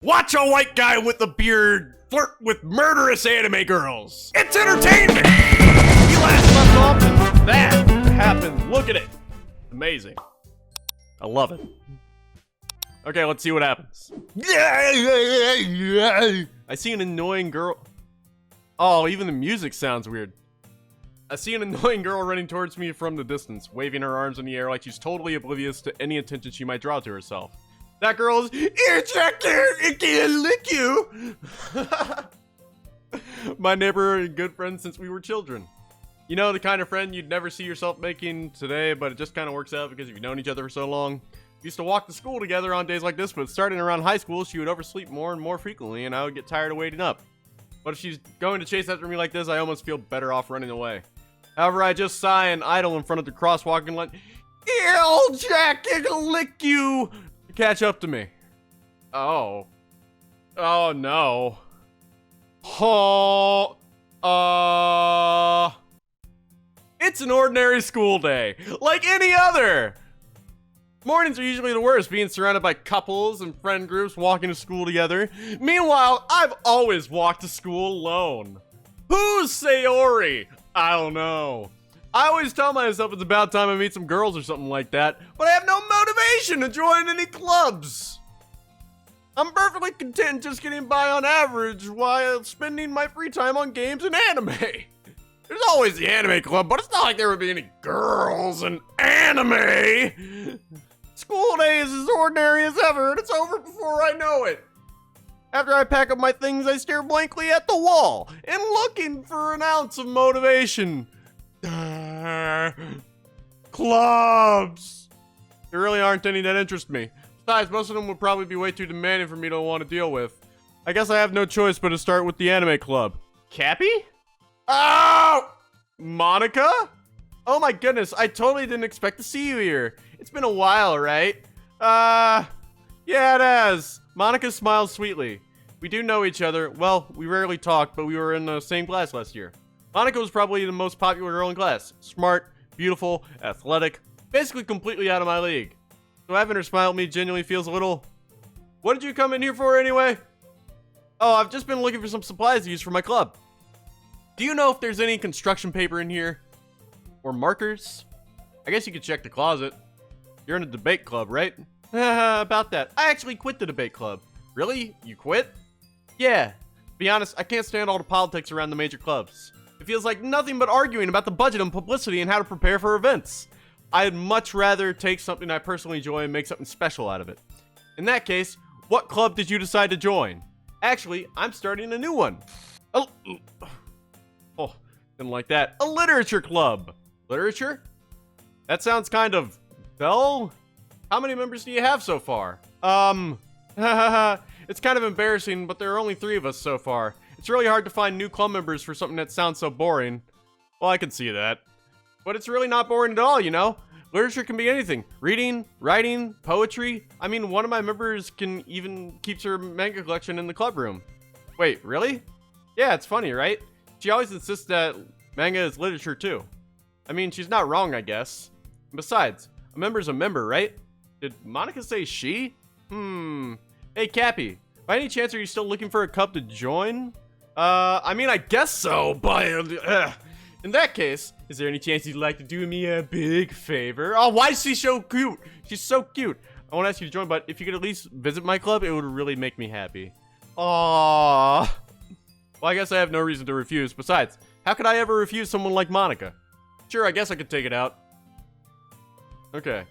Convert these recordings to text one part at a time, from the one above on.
Watch a white guy with a beard flirt with murderous anime girls. It's entertainment! We last left off and that happened. Look at it. Amazing. I love it. Okay, let's see what happens. I see an annoying girl. Oh, even the music sounds weird. I see an annoying girl running towards me from the distance, waving her arms in the air like she's totally oblivious to any attention she might draw to herself. That girl is, here, check here, it can lick you. My neighbor and good friend since we were children. You know, the kind of friend you'd never see yourself making today, but it just kind of works out because you've known each other for so long. We used to walk to school together on days like this, but starting around high school, she would oversleep more and more frequently, and I would get tired of waiting up. But if she's going to chase after me like this, I almost feel better off running away. However, I just sigh and idle in front of the crosswalk and let, here, old Jack, it'll lick you, catch up to me. Oh. Oh, no. Oh. It's an ordinary school day, like any other. Mornings are usually the worst, being surrounded by couples and friend groups walking to school together. Meanwhile, I've always walked to school alone. Who's Sayori? I don't know. I always tell myself it's about time I meet some girls or something like that, but I have no motivation to join any clubs. I'm perfectly content just getting by on average while spending my free time on games and anime. There's always the anime club, but it's not like there would be any girls in anime. School day is as ordinary as ever, and it's over before I know it. After I pack up my things, I stare blankly at the wall and looking for an ounce of motivation. Clubs! There really aren't any that interest me. Besides, most of them would probably be way too demanding for me to want to deal with. I guess I have no choice but to start with the anime club. Cappy? Oh! Monika? Oh my goodness, I totally didn't expect to see you here. It's been a while, right? Yeah, it has. Monika smiles sweetly. We do know each other. Well, we rarely talk, but we were in the same class last year. Monika was probably the most popular girl in class. Smart, beautiful, athletic, basically completely out of my league. So having her smile at me genuinely feels a little... What did you come in here for anyway? Oh, I've just been looking for some supplies to use for my club. Do you know if there's any construction paper in here? Or markers? I guess you could check the closet. You're in a debate club, right? About that. I actually quit the debate club. Really? You quit? Yeah. To be honest, I can't stand all the politics around the major clubs. It feels like nothing but arguing about the budget and publicity and how to prepare for events. I'd much rather take something I personally enjoy and make something special out of it. In that case, what club did you decide to join? Actually, I'm starting a new one. Oh, didn't like that. A literature club. Literature? That sounds kind of dull. How many members do you have so far? It's kind of embarrassing, but there are only 3 of us so far. It's really hard to find new club members for something that sounds so boring. Well, I can see that. But it's really not boring at all, you know? Literature can be anything. Reading, writing, poetry. I mean, one of my members can even keeps her manga collection in the club room. Wait, really? Yeah, it's funny, right? She always insists that manga is literature too. I mean, she's not wrong, I guess. And besides, a member's a member, right? Did Monika say she? Hey, Cappy. By any chance, are you still looking for a club to join? I mean, I guess so, but... in that case, is there any chance you'd like to do me a big favor? Oh, why is she so cute? She's so cute. I won't ask you to join, but if you could at least visit my club, it would really make me happy. Aww. Well, I guess I have no reason to refuse. Besides, how could I ever refuse someone like Monika? Sure, I guess I could take it out. Okay.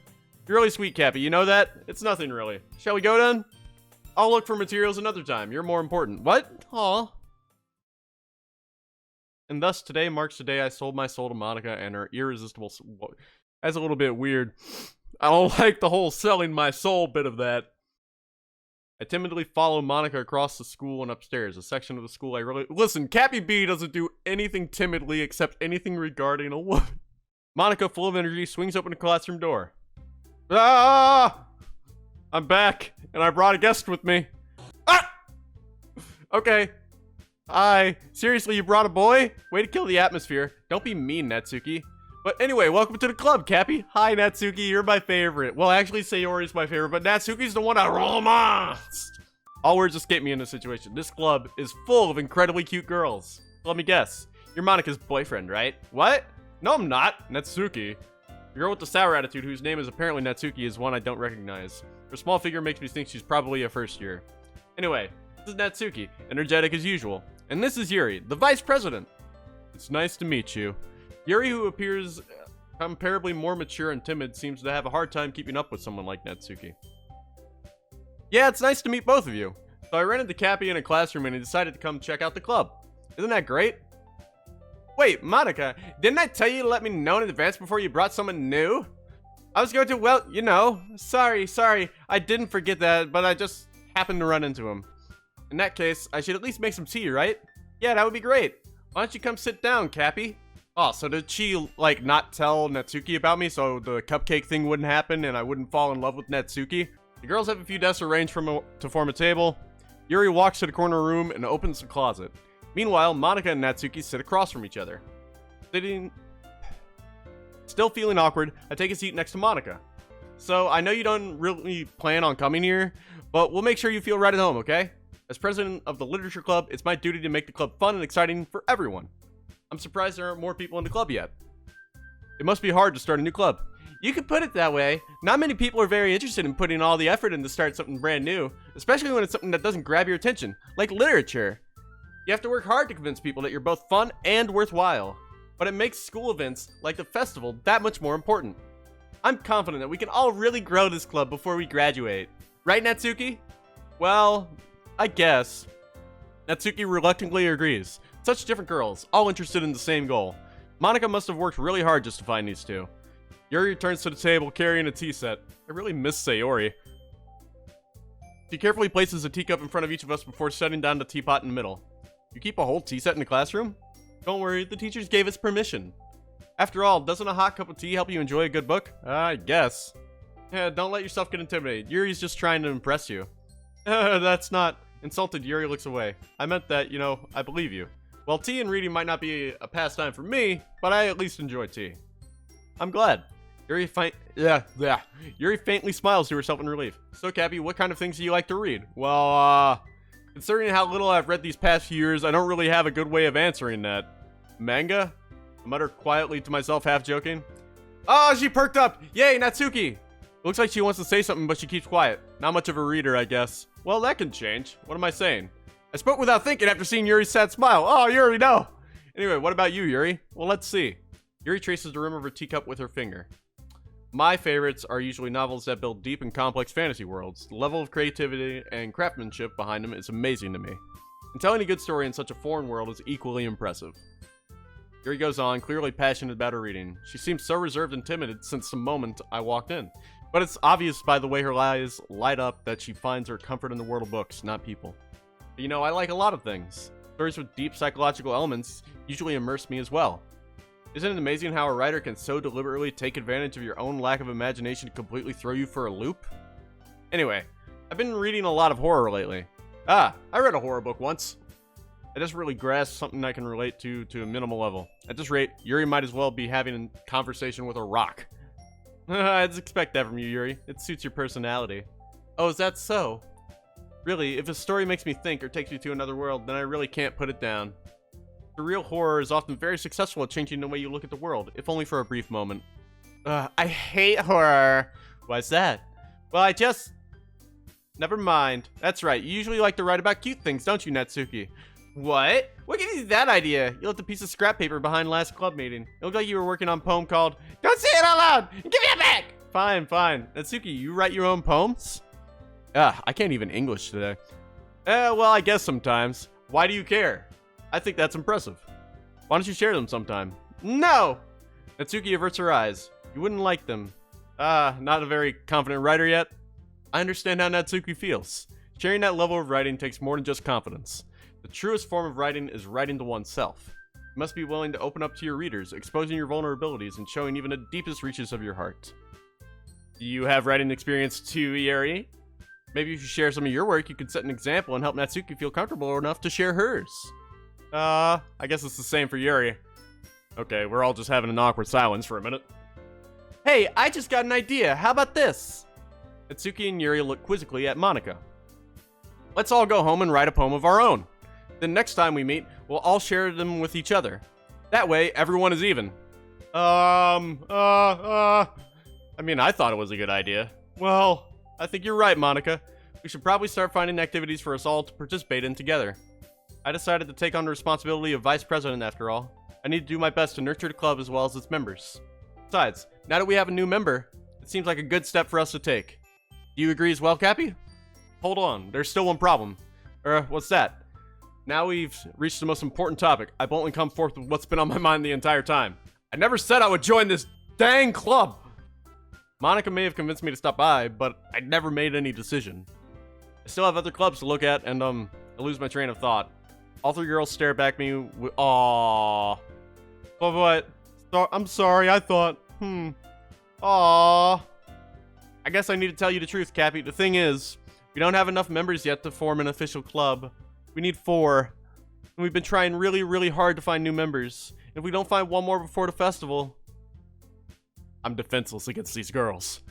You're really sweet, Cappy. You know that? It's nothing, really. Shall we go then? I'll look for materials another time. You're more important. What? Aw. And thus, today marks the day I sold my soul to Monika and her irresistible... That's a little bit weird. I don't like the whole selling my soul bit of that. I timidly follow Monika across the school and upstairs, a section of the school I really... Listen, Cappy B doesn't do anything timidly except anything regarding a woman. Monika, full of energy, swings open the classroom door. Ah! I'm back, and I brought a guest with me. Ah! Okay. Hi. Seriously, you brought a boy? Way to kill the atmosphere. Don't be mean, Natsuki. But anyway, welcome to the club, Cappy. Hi, Natsuki. You're my favorite. Well, actually, Sayori's my favorite, but Natsuki's the one I romanced. All words escape me in this situation. This club is full of incredibly cute girls. Let me guess. You're Monika's boyfriend, right? What? No, I'm not. Natsuki. The girl with the sour attitude, whose name is apparently Natsuki, is one I don't recognize. Her small figure makes me think she's probably a first year. Anyway, this is Natsuki, energetic as usual. And this is Yuri, the vice president. It's nice to meet you. Yuri, who appears comparably more mature and timid, seems to have a hard time keeping up with someone like Natsuki. Yeah, it's nice to meet both of you. So I ran into Cappy in a classroom and he decided to come check out the club. Isn't that great? Wait, Monika, didn't I tell you to let me know in advance before you brought someone new? I was going to, well, you know, sorry, I didn't forget that, but I just happened to run into him. In that case, I should at least make some tea, right? Yeah, that would be great. Why don't you come sit down, Cappy? Oh, so did she, like, not tell Natsuki about me so the cupcake thing wouldn't happen and I wouldn't fall in love with Natsuki? The girls have a few desks arranged to form a table. Yuri walks to the corner room and opens the closet. Meanwhile, Monika and Natsuki sit across from each other. Still feeling awkward, I take a seat next to Monika. So, I know you don't really plan on coming here, but we'll make sure you feel right at home, okay? As president of the literature club, it's my duty to make the club fun and exciting for everyone. I'm surprised there aren't more people in the club yet. It must be hard to start a new club. You could put it that way. Not many people are very interested in putting all the effort in to start something brand new, especially when it's something that doesn't grab your attention, like literature. You have to work hard to convince people that you're both fun and worthwhile. But it makes school events, like the festival, that much more important. I'm confident that we can all really grow this club before we graduate. Right, Natsuki? Well, I guess. Natsuki reluctantly agrees. Such different girls, all interested in the same goal. Monika must have worked really hard just to find these two. Yuri returns to the table carrying a tea set. I really miss Sayori. She carefully places a teacup in front of each of us before setting down the teapot in the middle. You keep a whole tea set in the classroom? Don't worry, the teachers gave us permission. After all, doesn't a hot cup of tea help you enjoy a good book? I guess. Yeah, don't let yourself get intimidated. Yuri's just trying to impress you. That's not... Insulted, Yuri looks away. I meant that, you know, I believe you. Well, tea and reading might not be a pastime for me, but I at least enjoy tea. I'm glad. Yuri faintly smiles to herself in relief. So, Cappy, what kind of things do you like to read? Well, considering how little I've read these past few years, I don't really have a good way of answering that. Manga? I mutter quietly to myself, half joking. Oh, she perked up! Yay, Natsuki! Looks like she wants to say something, but she keeps quiet. Not much of a reader, I guess. Well, that can change. What am I saying? I spoke without thinking after seeing Yuri's sad smile. Oh, Yuri, no! Anyway, what about you, Yuri? Well, let's see. Yuri traces the rim of her teacup with her finger. My favorites are usually novels that build deep and complex fantasy worlds. The level of creativity and craftsmanship behind them is amazing to me. And telling a good story in such a foreign world is equally impressive. Yuri goes on, clearly passionate about her reading. She seems so reserved and timid since the moment I walked in. But it's obvious by the way her eyes light up that she finds her comfort in the world of books, not people. But, you know, I like a lot of things. Stories with deep psychological elements usually immerse me as well. Isn't it amazing how a writer can so deliberately take advantage of your own lack of imagination to completely throw you for a loop? Anyway, I've been reading a lot of horror lately. I read a horror book once. I just really grasped something I can relate to a minimal level. At this rate, Yuri might as well be having a conversation with a rock. I'd expect that from you, Yuri. It suits your personality. Oh, is that so? Really, if a story makes me think or takes me to another world, then I really can't put it down. The real horror is often very successful at changing the way you look at the world, if only for a brief moment. I hate horror. Why's that? Well, Never mind. That's right, you usually like to write about cute things, don't you, Natsuki? What? What gave you that idea? You left a piece of scrap paper behind last club meeting. It looked like you were working on a poem called, Don't say it out loud! Give me it back! Fine. Natsuki, you write your own poems? I can't even English today. Well, I guess sometimes. Why do you care? I think that's impressive. Why don't you share them sometime? No! Natsuki averts her eyes. You wouldn't like them. Not a very confident writer yet? I understand how Natsuki feels. Sharing that level of writing takes more than just confidence. The truest form of writing is writing to oneself. You must be willing to open up to your readers, exposing your vulnerabilities and showing even the deepest reaches of your heart. Do you have writing experience too, Yuri? Maybe if you share some of your work, you could set an example and help Natsuki feel comfortable enough to share hers. I guess it's the same for Yuri. Okay, we're all just having an awkward silence for a minute. Hey, I just got an idea. How about this? Natsuki and Yuri look quizzically at Monika. Let's all go home and write a poem of our own. Then next time we meet, we'll all share them with each other. That way, everyone is even. I mean, I thought it was a good idea. Well, I think you're right, Monika. We should probably start finding activities for us all to participate in together. I decided to take on the responsibility of vice president after all. I need to do my best to nurture the club as well as its members. Besides, now that we have a new member, it seems like a good step for us to take. Do you agree as well, Cappy? Hold on, there's still one problem. What's that? Now we've reached the most important topic. I've only come forth with what's been on my mind the entire time. I never said I would join this dang club! Monika may have convinced me to stop by, but I never made any decision. I still have other clubs to look at, and I lose my train of thought. All three girls stare back at me with, aww. But what? I'm sorry, I thought, Aww. I guess I need to tell you the truth, Cappy. The thing is, we don't have enough members yet to form an official club. We need 4. And we've been trying really, really hard to find new members. If we don't find one more before the festival, I'm defenseless against these girls.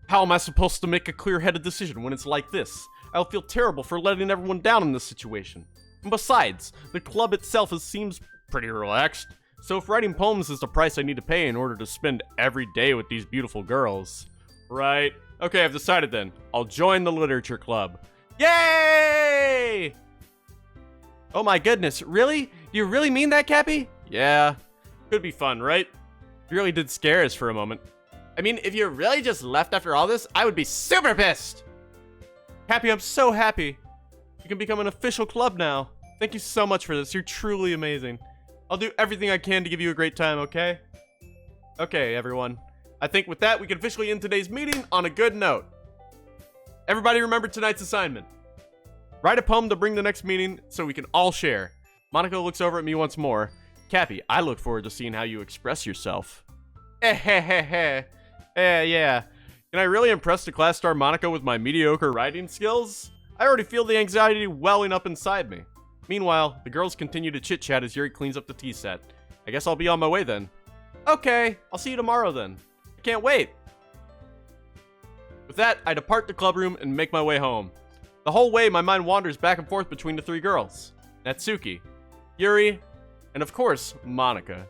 How am I supposed to make a clear-headed decision when it's like this? I'll feel terrible for letting everyone down in this situation. And besides, the club itself seems pretty relaxed. So if writing poems is the price I need to pay in order to spend every day with these beautiful girls... Right. Okay, I've decided then. I'll join the literature club. Yay! Oh my goodness, really? You really mean that, Cappy? Yeah. Could be fun, right? You really did scare us for a moment. I mean, if you really just left after all this, I would be super pissed! Cappy, I'm so happy. You can become an official club now. Thank you so much for this. You're truly amazing. I'll do everything I can to give you a great time, okay? Okay, everyone. I think with that, we can officially end today's meeting on a good note. Everybody remember tonight's assignment. Write a poem to bring the next meeting so we can all share. Monika looks over at me once more. Cappy, I look forward to seeing how you express yourself. Yeah. Can I really impress the class star Monika with my mediocre writing skills? I already feel the anxiety welling up inside me. Meanwhile, the girls continue to chit-chat as Yuri cleans up the tea set. I guess I'll be on my way then. Okay, I'll see you tomorrow then. I can't wait. With that, I depart the club room and make my way home. The whole way, my mind wanders back and forth between the 3 girls. Natsuki, Yuri, and of course, Monika.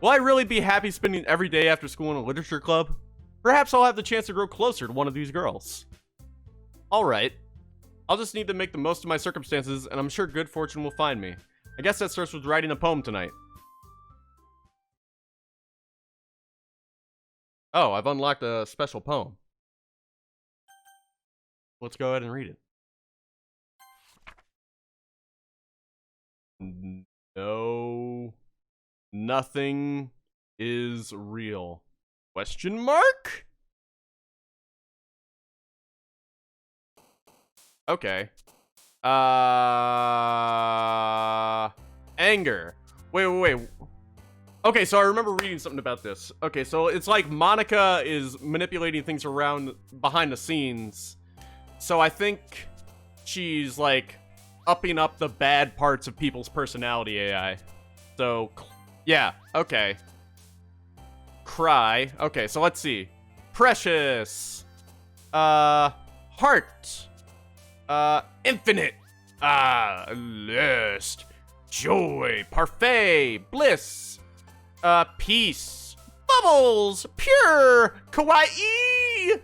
Will I really be happy spending every day after school in a literature club? Perhaps I'll have the chance to grow closer to one of these girls. Alright. I'll just need to make the most of my circumstances, and I'm sure good fortune will find me. I guess that starts with writing a poem tonight. Oh, I've unlocked a special poem. Let's go ahead and read it. No, nothing is real. Question mark? Okay. Anger. Wait. Okay, so I remember reading something about this. Okay, so it's like Monika is manipulating things around behind the scenes. So I think she's like upping up the bad parts of people's personality AI. So, yeah, okay. Cry. Okay, so let's see. Precious. Heart. Infinite. List. Joy. Parfait. Bliss. Peace. Bubbles. Pure. Kawaii.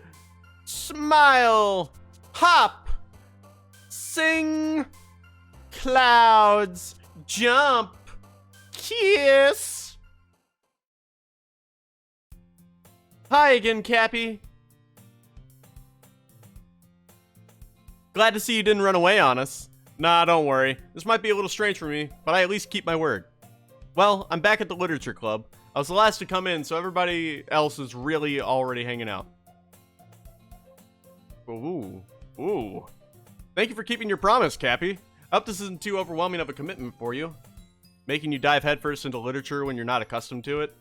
Smile. Hop. Sing. Clouds. Jump. Kiss. Hi again, Cappy. Glad to see you didn't run away on us. Nah, don't worry. This might be a little strange for me, but I at least keep my word. Well, I'm back at the literature club. I was the last to come in, so everybody else is really already hanging out. Ooh. Thank you for keeping your promise, Cappy. I hope this isn't too overwhelming of a commitment for you. Making you dive headfirst into literature when you're not accustomed to it.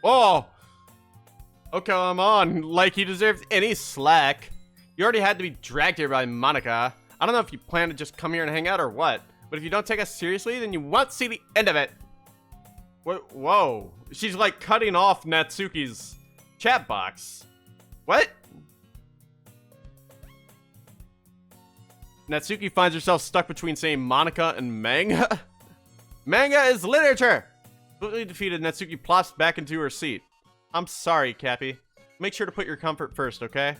Oh! Oh, come on. Like he deserves any slack. You already had to be dragged here by Monika. I don't know if you plan to just come here and hang out or what, but if you don't take us seriously, then you won't see the end of it. Whoa. She's like cutting off Natsuki's chat box. What? Natsuki finds herself stuck between saying monika and manga. Manga is literature! Completely defeated, Natsuki plops back into her seat. I'm sorry, Cappy. Make sure to put your comfort first, okay?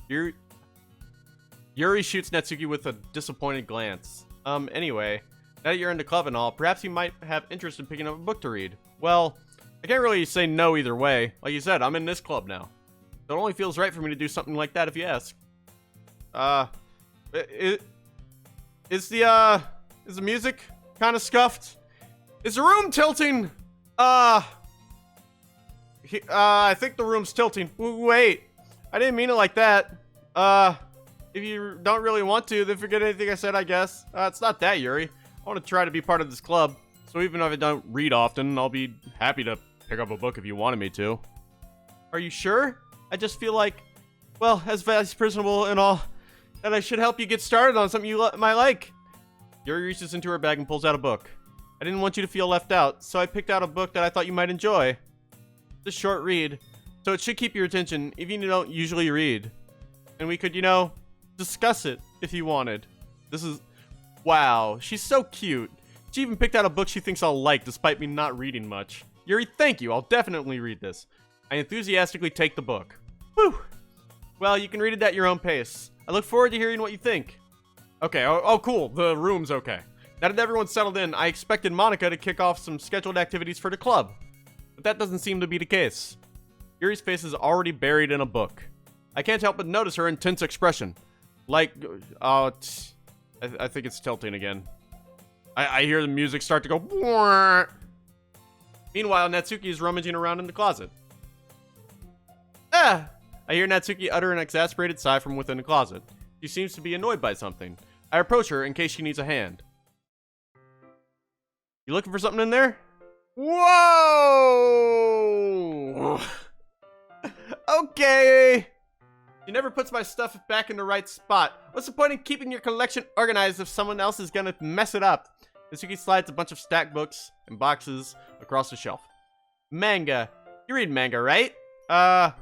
Yuri shoots Natsuki with a disappointed glance. Anyway, now that you're in the club and all, perhaps you might have interest in picking up a book to read. Well, I can't really say no either way. Like you said, I'm in this club now. So it only feels right for me to do something like that if you ask. Is the music kind of scuffed? Is the room tilting? I think the room's tilting. Wait, I didn't mean it like that. If you don't really want to, then forget anything I said, I guess. It's not that, Yuri. I want to try to be part of this club. So even if I don't read often, I'll be happy to pick up a book if you wanted me to. Are you sure? I just feel like, well, as vice principal and all, that I should help you get started on something you might like. Yuri reaches into her bag and pulls out a book. I didn't want you to feel left out, so I picked out a book that I thought you might enjoy. It's a short read, so it should keep your attention, even if you don't usually read. And we could, discuss it if you wanted. This is... Wow, she's so cute. She even picked out a book she thinks I'll like, despite me not reading much. Yuri, thank you. I'll definitely read this. I enthusiastically take the book. Whew. Well, you can read it at your own pace. I look forward to hearing what you think. Okay, oh cool. The room's okay. Now that everyone's settled in, I expected Monika to kick off some scheduled activities for the club. But that doesn't seem to be the case. Yuri's face is already buried in a book. I can't help but notice her intense expression. Like, I think it's tilting again. I hear the music start to go. Meanwhile, Natsuki is rummaging around in the closet. I hear Natsuki utter an exasperated sigh from within the closet. She seems to be annoyed by something. I approach her in case she needs a hand. You looking for something in there? Whoa! Okay. She never puts my stuff back in the right spot. What's the point in keeping your collection organized if someone else is gonna mess it up? Natsuki slides a bunch of stacked books and boxes across the shelf. Manga. You read manga, right?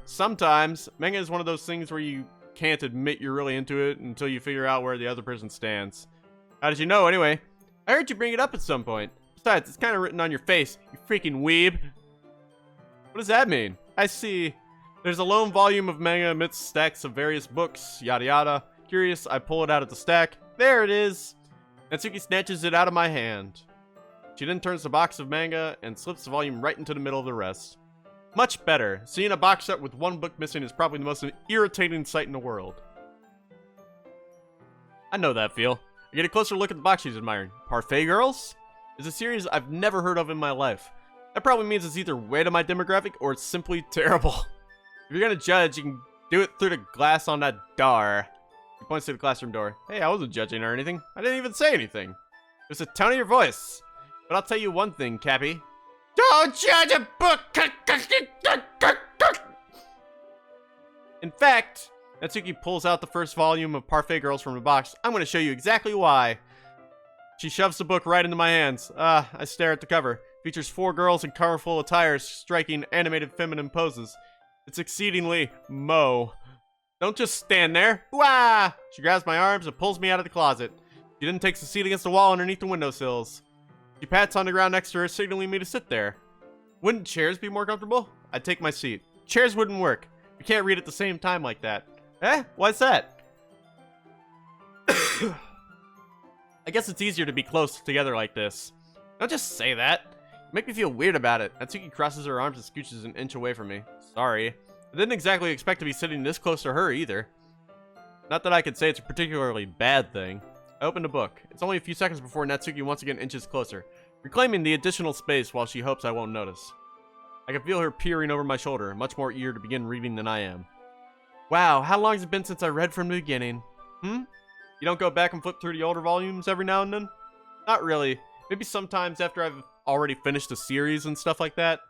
Sometimes. Manga is one of those things where you can't admit you're really into it until you figure out where the other person stands. How did you know, anyway? I heard you bring it up at some point. Besides, it's kind of written on your face, you freaking weeb. What does that mean? I see. There's a lone volume of manga amidst stacks of various books, yada yada. Curious, I pull it out of the stack. There it is. Natsuki snatches it out of my hand. She then turns the box of manga and slips the volume right into the middle of the rest. Much better. Seeing a box set with one book missing is probably the most irritating sight in the world. I know that feel. I get a closer look at the box she's admiring. Parfait Girls? It's a series I've never heard of in my life. That probably means it's either way to my demographic or it's simply terrible. If you're gonna judge, you can do it through the glass on that door. He points to the classroom door. Hey, I wasn't judging or anything. I didn't even say anything. It was the tone of your voice. But I'll tell you one thing, Cappy. Don't judge a book! In fact, Natsuki pulls out the first volume of Parfait Girls from the box. I'm going to show you exactly why. She shoves the book right into my hands. I stare at the cover. Features 4 girls in colorful attires striking animated feminine poses. It's exceedingly Mo. Don't just stand there. Wah! She grabs my arms and pulls me out of the closet. She then takes a seat against the wall underneath the windowsills. She pats on the ground next to her, signaling me to sit there. Wouldn't chairs be more comfortable? I'd take my seat. Chairs wouldn't work. You can't read at the same time like that. Eh? Why's that? I guess it's easier to be close together like this. Don't just say that. You make me feel weird about it. Natsuki crosses her arms and scooches an inch away from me. Sorry. I didn't exactly expect to be sitting this close to her either. Not that I could say it's a particularly bad thing. I opened a book. It's only a few seconds before Natsuki once again inches closer, reclaiming the additional space while she hopes I won't notice. I can feel her peering over my shoulder, much more eager to begin reading than I am. Wow, how long has it been since I read from the beginning? You don't go back and flip through the older volumes every now and then? Not really. Maybe sometimes after I've already finished a series and stuff like that.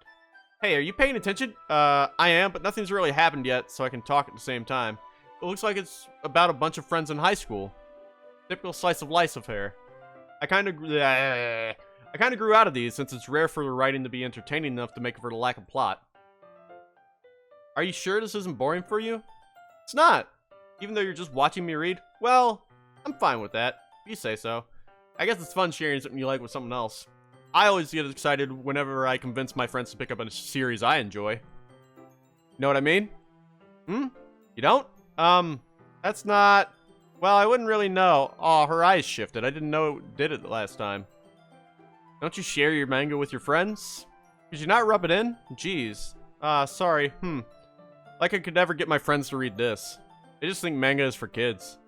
Hey, are you paying attention? I am, but nothing's really happened yet, so I can talk at the same time. It looks like it's about a bunch of friends in high school. Typical slice of life affair. I kind of grew out of these since it's rare for the writing to be entertaining enough to make up for the lack of plot. Are you sure this isn't boring for you? It's not. Even though you're just watching me read? Well, I'm fine with that. You say so. I guess it's fun sharing something you like with someone else. I always get excited whenever I convince my friends to pick up a series I enjoy. Know what I mean? You don't? That's not... Well, I wouldn't really know. Oh, her eyes shifted. I didn't know it did it the last time. Don't you share your manga with your friends? Could you not rub it in? Jeez. Sorry. Like I could never get my friends to read this. They just think manga is for kids.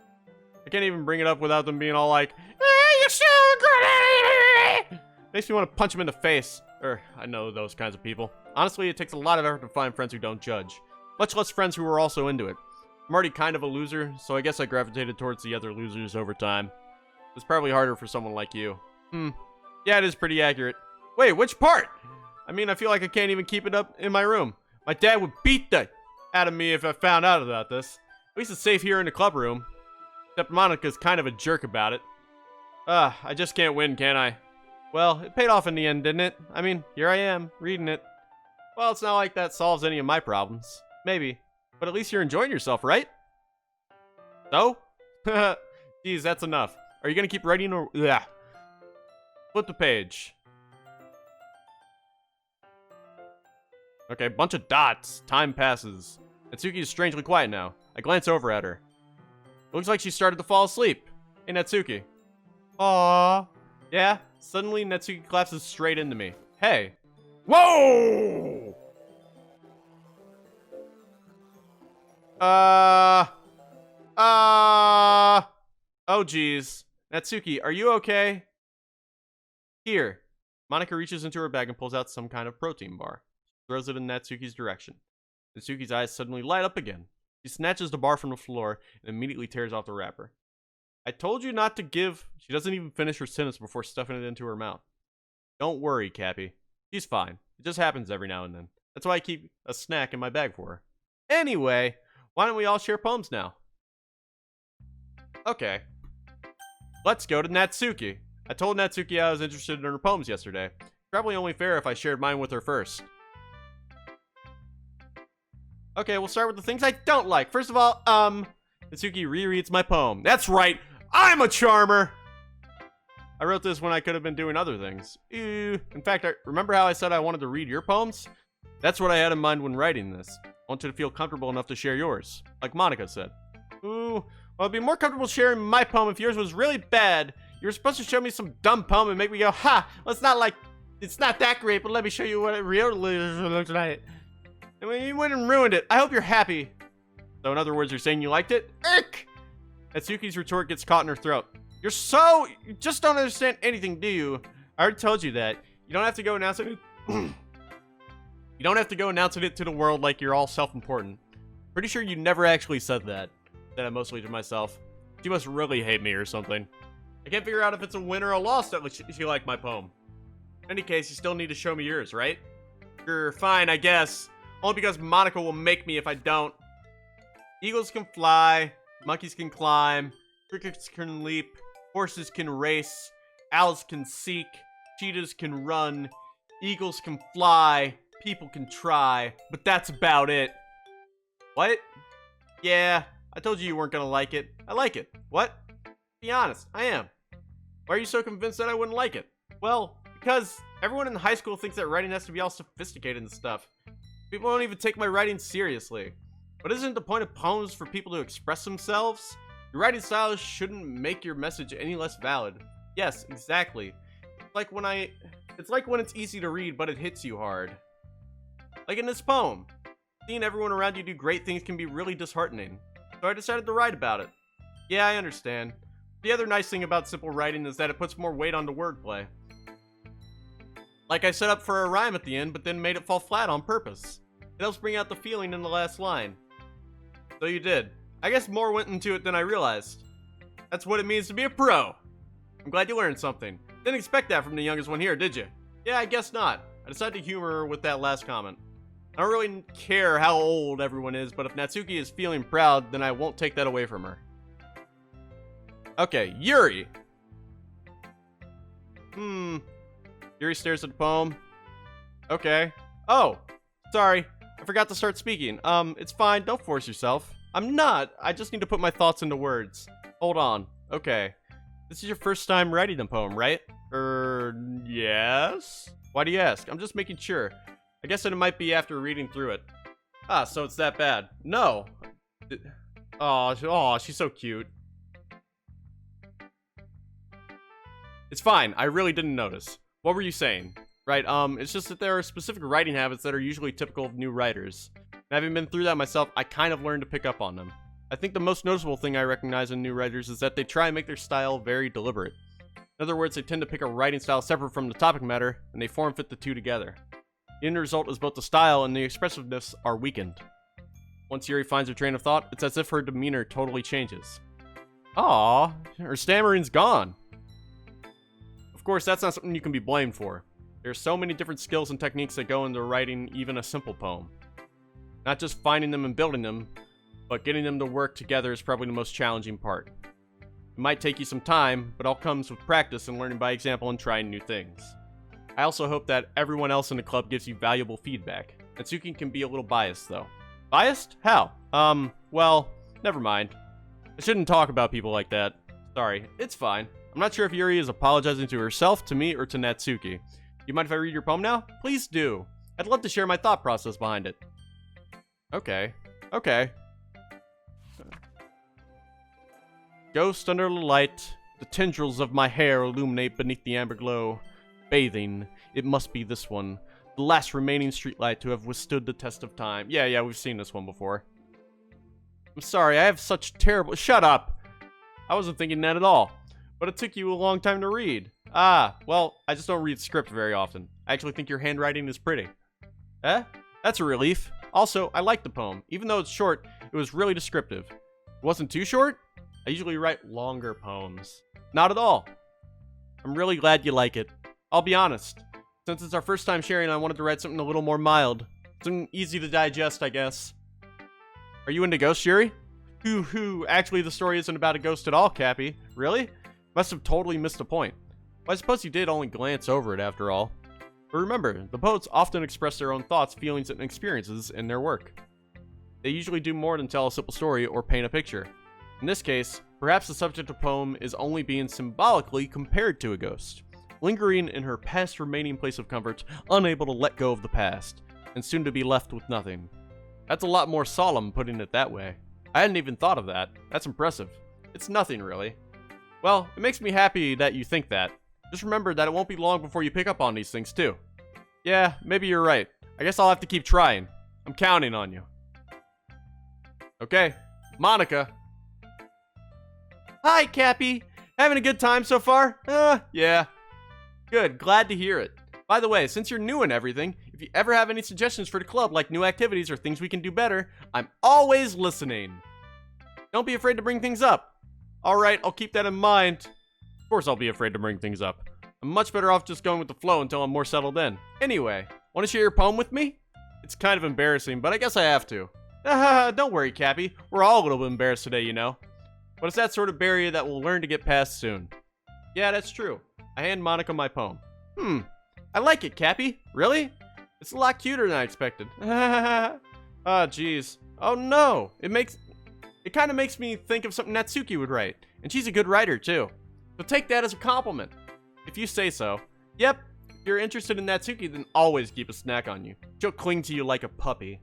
I can't even bring it up without them being all like, you're so good. Makes me want to punch them in the face. I know those kinds of people. Honestly, it takes a lot of effort to find friends who don't judge. Much less friends who are also into it. I'm already kind of a loser, so I guess I gravitated towards the other losers over time. It's probably harder for someone like you. Yeah, it is pretty accurate. Wait, which part? I mean, I feel like I can't even keep it up in my room. My dad would beat the out of me if I found out about this. At least it's safe here in the club room. Except Monika's kind of a jerk about it. I just can't win, can I? Well, it paid off in the end, didn't it? I mean, here I am, reading it. Well, it's not like that solves any of my problems. Maybe. But at least you're enjoying yourself, right? So? Geez, that's enough. Are you gonna keep writing or... Yeah. Flip the page. Okay, bunch of dots. Time passes. Natsuki is strangely quiet now. I glance over at her. Looks like she started to fall asleep. Hey, Natsuki. Aww. Yeah? Suddenly, Natsuki collapses straight into me. Hey. Whoa! Oh, geez. Natsuki, are you okay? Here. Monika reaches into her bag and pulls out some kind of protein bar. She throws it in Natsuki's direction. Natsuki's eyes suddenly light up again. She snatches the bar from the floor and immediately tears off the wrapper. I told you not to give... She doesn't even finish her sentence before stuffing it into her mouth. Don't worry, Cappy. She's fine. It just happens every now and then. That's why I keep a snack in my bag for her. Anyway, why don't we all share poems now? Okay. Let's go to Natsuki. I told Natsuki I was interested in her poems yesterday. Probably only fair if I shared mine with her first. Okay, we'll start with the things I don't like. First of all, Natsuki rereads my poem. That's right, I'm a charmer! I wrote this when I could have been doing other things. Ew. In fact, remember how I said I wanted to read your poems? That's what I had in mind when writing this. I want you to feel comfortable enough to share yours, like Monika said. Ooh, well, I'd be more comfortable sharing my poem if yours was really bad. You were supposed to show me some dumb poem and make me go, ha! Well, it's not that great, but let me show you what it really looks like. I mean, you went and ruined it. I hope you're happy. So in other words, you're saying you liked it? Ick! Natsuki's retort gets caught in her throat. You just don't understand anything, do you? I already told you that. You don't have to go announcing it. You don't have to go announcing it to the world like you're all self-important. Pretty sure you never actually said that. Said I mostly to myself. She must really hate me or something. I can't figure out if it's a win or a loss that she liked my poem. In any case, you still need to show me yours, right? Sure, fine, I guess. Only because Monika will make me if I don't. Eagles can fly, monkeys can climb, crickets can leap, horses can race, owls can seek, cheetahs can run, eagles can fly, people can try, but that's about it. What? Yeah, I told you weren't gonna like it. I like it. What? Be honest, I am. Why are you so convinced that I wouldn't like it? Well, because everyone in high school thinks that writing has to be all sophisticated and stuff. People don't even take my writing seriously. But isn't the point of poems for people to express themselves? Your writing style shouldn't make your message any less valid. Yes, exactly. It's like when it's easy to read, but it hits you hard. Like in this poem. Seeing everyone around you do great things can be really disheartening. So I decided to write about it. Yeah, I understand. The other nice thing about simple writing is that it puts more weight onto wordplay. Like I set up for a rhyme at the end, but then made it fall flat on purpose. It helps bring out the feeling in the last line. So you did. I guess more went into it than I realized. That's what it means to be a pro. I'm glad you learned something. Didn't expect that from the youngest one here, did you? Yeah, I guess not. I decided to humor her with that last comment. I don't really care how old everyone is, but if Natsuki is feeling proud, then I won't take that away from her. Okay, Yuri. Yuri stares at the poem. Okay. Oh, sorry. I forgot to start speaking. It's fine. Don't force yourself. I'm not. I just need to put my thoughts into words. Hold on. Okay. This is your first time writing a poem, right? Yes? Why do you ask? I'm just making sure. I guess it might be after reading through it. Ah, so it's that bad. No. Oh, she's so cute. It's fine. I really didn't notice. What were you saying? Right, it's just that there are specific writing habits that are usually typical of new writers. And having been through that myself, I kind of learned to pick up on them. I think the most noticeable thing I recognize in new writers is that they try and make their style very deliberate. In other words, they tend to pick a writing style separate from the topic matter, and they form-fit the two together. The end result is both the style and the expressiveness are weakened. Once Yuri finds her train of thought, it's as if her demeanor totally changes. Aww, her stammering's gone. Of course, that's not something you can be blamed for. There are so many different skills and techniques that go into writing even a simple poem. Not just finding them and building them, but getting them to work together is probably the most challenging part. It might take you some time, but all comes with practice and learning by example and trying new things. I also hope that everyone else in the club gives you valuable feedback. Natsuki can be a little biased, though. Biased? How? Well, never mind. I shouldn't talk about people like that. Sorry, it's fine. I'm not sure if Yuri is apologizing to herself, to me, or to Natsuki. You mind if I read your poem now? Please do. I'd love to share my thought process behind it. Okay. Ghost under the light, the tendrils of my hair illuminate beneath the amber glow. Bathing, it must be this one, the last remaining streetlight to have withstood the test of time. Yeah, we've seen this one before. I'm sorry, I have such terrible— Shut up! I wasn't thinking that at all, but it took you a long time to read. Ah, well, I just don't read script very often. I actually think your handwriting is pretty. Eh? That's a relief. Also, I like the poem. Even though it's short, it was really descriptive. It wasn't too short? I usually write longer poems. Not at all. I'm really glad you like it. I'll be honest. Since it's our first time sharing, I wanted to write something a little more mild. Something easy to digest, I guess. Are you into ghosts, Yuri? Hoo. Actually, the story isn't about a ghost at all, Cappy. Really? Must have totally missed the point. Well, I suppose you did only glance over it after all. But remember, the poets often express their own thoughts, feelings, and experiences in their work. They usually do more than tell a simple story or paint a picture. In this case, perhaps the subject of the poem is only being symbolically compared to a ghost, lingering in her past remaining place of comfort, unable to let go of the past, and soon to be left with nothing. That's a lot more solemn putting it that way. I hadn't even thought of that. That's impressive. It's nothing, really. Well, it makes me happy that you think that. Just remember that it won't be long before you pick up on these things, too. Yeah, maybe you're right. I guess I'll have to keep trying. I'm counting on you. Okay, Monika. Hi, Cappy. Having a good time so far? Yeah. Good, glad to hear it. By the way, since you're new and everything, if you ever have any suggestions for the club, like new activities or things we can do better, I'm always listening. Don't be afraid to bring things up. Alright, I'll keep that in mind. Of course I'll be afraid to bring things up. I'm much better off just going with the flow until I'm more settled in. Anyway, want to share your poem with me? It's kind of embarrassing, but I guess I have to. Don't worry, Cappy. We're all a little bit embarrassed today, you know. But it's that sort of barrier that we'll learn to get past soon. Yeah, that's true. I hand Monika my poem. I like it, Cappy. Really? It's a lot cuter than I expected. Oh, jeez. Oh, no. It kind of makes me think of something Natsuki would write. And she's a good writer, too. So take that as a compliment. If you say so. Yep. If you're interested in Natsuki, then always keep a snack on you. She'll cling to you like a puppy.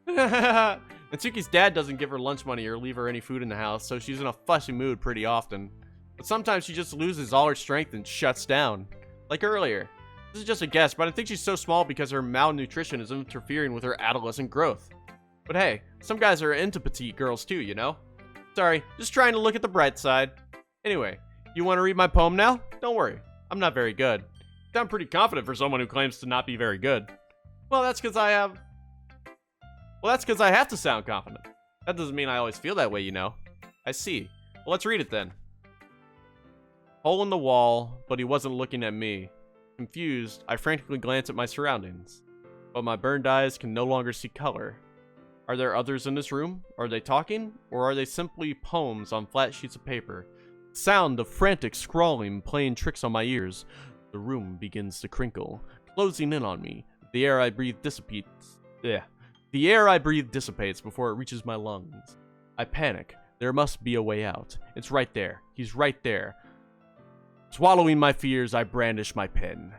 Natsuki's dad doesn't give her lunch money or leave her any food in the house, so she's in a fussy mood pretty often. But sometimes she just loses all her strength and shuts down. Like earlier. This is just a guess, but I think she's so small because her malnutrition is interfering with her adolescent growth. But hey, some guys are into petite girls too, you know? Sorry, just trying to look at the bright side. Anyway, you want to read my poem now? Don't worry, I'm not very good. You sound pretty confident for someone who claims to not be very good. Well, that's because I have to sound confident. That doesn't mean I always feel that way, you know. I see. Well, let's read it then. Hole in the wall, but he wasn't looking at me. Confused, I frantically glance at my surroundings. But my burned eyes can no longer see color. Are there others in this room? Are they talking? Or are they simply poems on flat sheets of paper? Sound of frantic scrawling playing tricks on my ears. The room begins to crinkle, closing in on me. The air I breathe dissipates. The air I breathe dissipates before it reaches my lungs. I panic, There must be a way out. It's right there. He's right there. Swallowing my fears, I brandish my pen.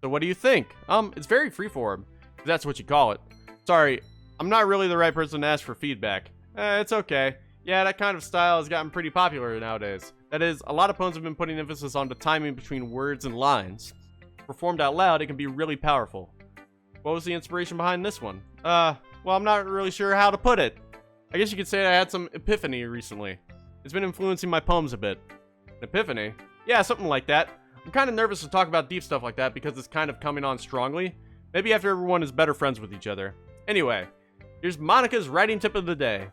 So what do you think? It's very freeform. If that's what you call it. Sorry, I'm not really the right person to ask for feedback. It's okay. Yeah, that kind of style has gotten pretty popular nowadays. That is, a lot of poems have been putting emphasis on the timing between words and lines. Performed out loud, it can be really powerful. What was the inspiration behind this one? Well, I'm not really sure how to put it. I guess you could say I had some epiphany recently. It's been influencing my poems a bit. An epiphany? Yeah, something like that. I'm kind of nervous to talk about deep stuff like that because it's kind of coming on strongly. Maybe after everyone is better friends with each other. Anyway, here's Monika's writing tip of the day.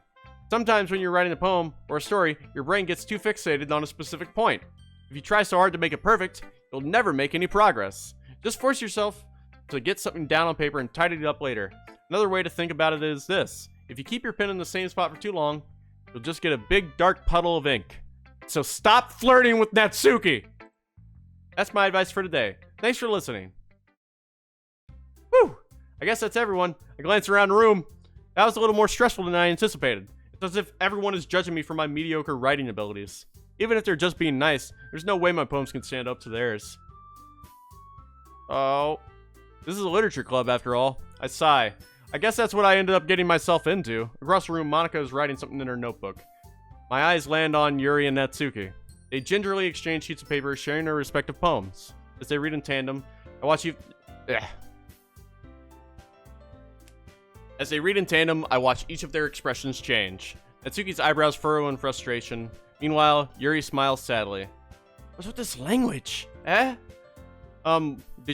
Sometimes when you're writing a poem or a story, your brain gets too fixated on a specific point. If you try so hard to make it perfect, you'll never make any progress. Just force yourself to get something down on paper and tidy it up later. Another way to think about it is this. If you keep your pen in the same spot for too long, you'll just get a big dark puddle of ink. So stop flirting with Natsuki! That's my advice for today. Thanks for listening. Whew! I guess that's everyone. I glanced around the room. That was a little more stressful than I anticipated. It's as if everyone is judging me for my mediocre writing abilities. Even if they're just being nice, there's no way my poems can stand up to theirs. Oh. This is a literature club after all. I sigh. I guess that's what I ended up getting myself into. Across the room, Monika is writing something in her notebook. My eyes land on Yuri and Natsuki. They gingerly exchange sheets of paper, sharing their respective poems. As they read in tandem, I watch you... As they read in tandem, I watch each of their expressions change. Natsuki's eyebrows furrow in frustration. Meanwhile, Yuri smiles sadly. What's with this language? Did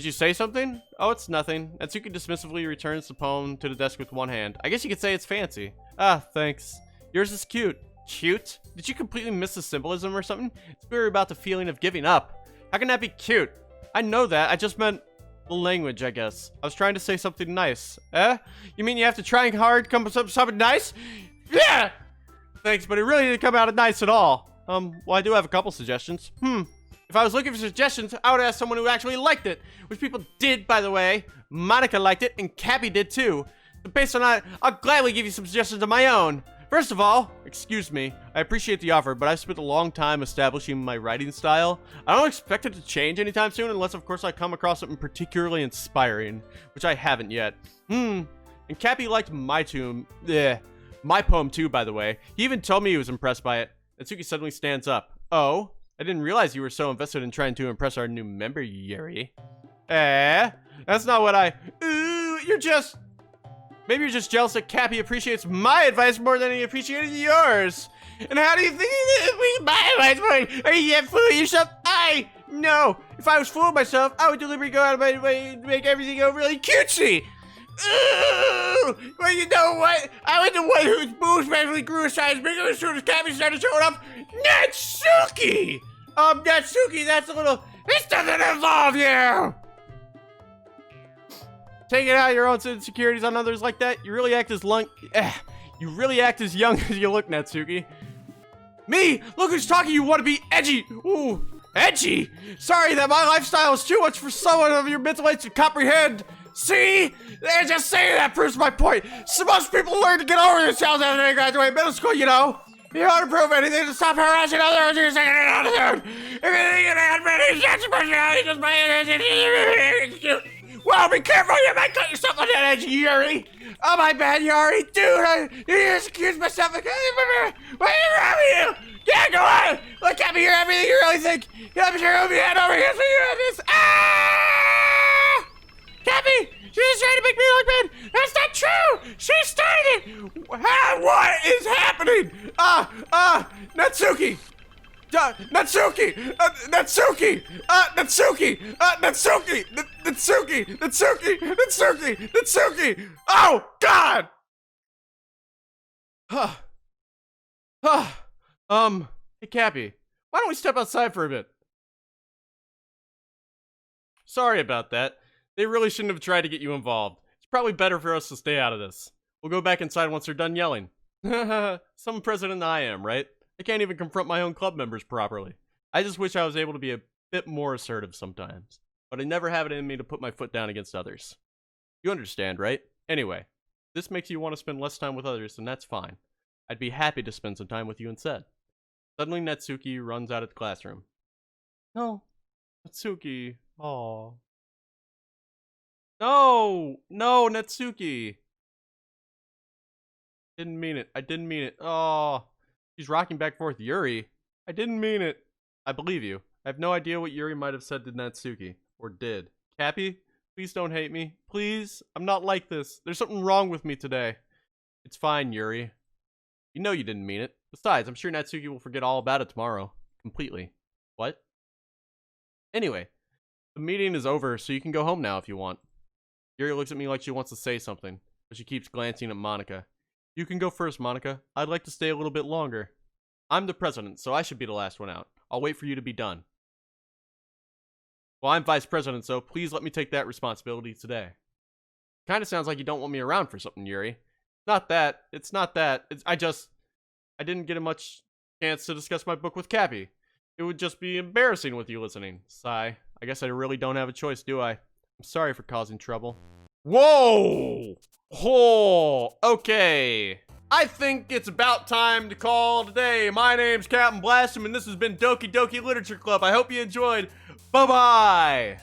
you say something? Oh, it's nothing. Natsuki dismissively returns the poem to the desk with one hand. I guess you could say it's fancy. Ah, thanks. Yours is cute. Cute? Did you completely miss the symbolism or something? It's very about the feeling of giving up. How can that be cute? I know that. I just meant... the language, I guess. I was trying to say something nice. You mean you have to try hard to come up with something nice? Yeah! Thanks, but it really didn't come out nice at all. Well, I do have a couple suggestions. If I was looking for suggestions, I would ask someone who actually liked it. Which people did, by the way. Monika liked it, and Cappy did too. But based on that, I'll gladly give you some suggestions of my own. First of all, excuse me, I appreciate the offer, but I've spent a long time establishing my writing style. I don't expect it to change anytime soon, unless of course I come across something particularly inspiring, which I haven't yet. And Cappy liked my poem too, by the way. He even told me he was impressed by it. Natsuki suddenly stands up. Oh, I didn't realize you were so invested in trying to impress our new member, Yuri. That's not what Maybe you're just jealous that Cappy appreciates my advice more than he appreciated yours. And how do you think my advice more? Are you yet fooling yourself? No. If I was fooling myself, I would deliberately go out of my way to make everything go really cutesy. Ooh! Well, you know what? I was the one whose boobs magically grew a size bigger as soon as Cappy started showing up. Natsuki! Natsuki, that's a little... This doesn't involve you! Taking out your own insecurities on others like that, you really act as young as you look, Natsuki. Me? Look who's talking, you want to be edgy! Ooh, edgy? Sorry that my lifestyle is too much for someone of your mental age to comprehend. See? They're just saying that proves my point. So most people learn to get over themselves after they graduate middle school, you know? You don't prove anything to stop harassing others, you're saying an attitude. If anything can add many such personality, just my well, be careful, you might cut yourself on that edge, Yuri. Oh, my bad, Yuri. Dude, you just accused myself of... What are you wrong with you? Yeah, go on. Look at me, hear everything you really think. I'm sure it'll be head over here so you have this. Cappy, she's trying to make me look bad. That's not true. She started it. What is happening? Natsuki. Natsuki! Natsuki! Natsuki! Natsuki! Natsuki! Natsuki! Natsuki! Natsuki! Oh, God! Hey, Cappy, why don't we step outside for a bit? Sorry about that. They really shouldn't have tried to get you involved. It's probably better for us to stay out of this. We'll go back inside once they're done yelling. Some president I am, right? I can't even confront my own club members properly. I just wish I was able to be a bit more assertive sometimes. But I never have it in me to put my foot down against others. You understand, right? Anyway, if this makes you want to spend less time with others, then that's fine. I'd be happy to spend some time with you instead. Suddenly, Natsuki runs out of the classroom. No, Natsuki. Aww. No, no, Natsuki. Didn't mean it. I didn't mean it. Oh, she's rocking back and forth. Yuri. I didn't mean it. I believe you. I have no idea what Yuri might have said to Natsuki. Or did. Cappy, please don't hate me. Please. I'm not like this. There's something wrong with me today. It's fine, Yuri. You know you didn't mean it. Besides, I'm sure Natsuki will forget all about it tomorrow. Completely. What? Anyway, the meeting is over, so you can go home now if you want. Yuri looks at me like she wants to say something, but she keeps glancing at Monika. You can go first, Monika. I'd like to stay a little bit longer. I'm the president, so I should be the last one out. I'll wait for you to be done. Well, I'm vice president, so please let me take that responsibility today. Kinda sounds like you don't want me around for something, Yuri. Not that. It's not that. I didn't get a much chance to discuss my book with Cappy. It would just be embarrassing with you listening. Sigh. I guess I really don't have a choice, do I? I'm sorry for causing trouble. Whoa! Oh, okay. I think it's about time to call today. My name's Captain Blastem, and this has been Doki Doki Literature Club. I hope you enjoyed. Bye-bye!